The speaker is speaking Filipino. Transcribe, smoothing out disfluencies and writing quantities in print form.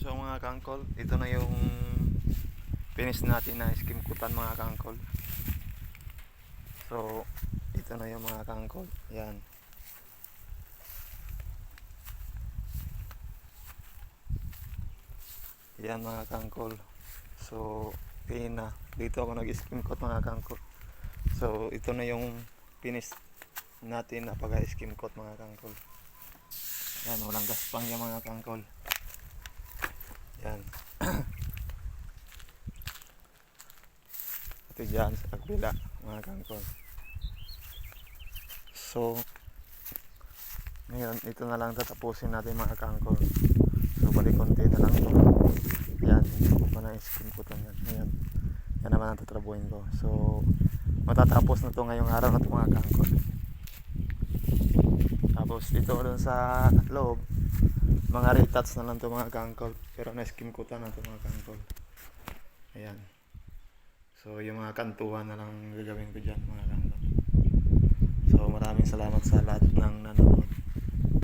So mga kangkol, ito na yung finish natin na skim kutan mga kangkol. So ito na yung mga kangkol. Yan. Yan mga kangkol. So na dito ako nag-skim coat mga kangkol. So ito na yung finish natin na pag-skim coat mga kangkol. Yan, walang gaspang yan mga kangkol. Yan. Ito dyan sa kabila mga kangkol. So ngayon ito na lang tatapusin natin mga kangkol. So balik konti na lang ito. Yan, hindi ko pa na-skim kutan yan. Ngayon, yan naman ang tatrabuhin ko. So matatapos na to ngayong araw na ito mga kangkol. Tapos dito dun sa loob, mga retouch na lang to mga kangkol. Pero na-skim kutan na to mga kangkol. Ayan. So yung mga kantuhan na lang gagawin ko dyan mga kangkol. So maraming salamat sa lahat ng nanonood.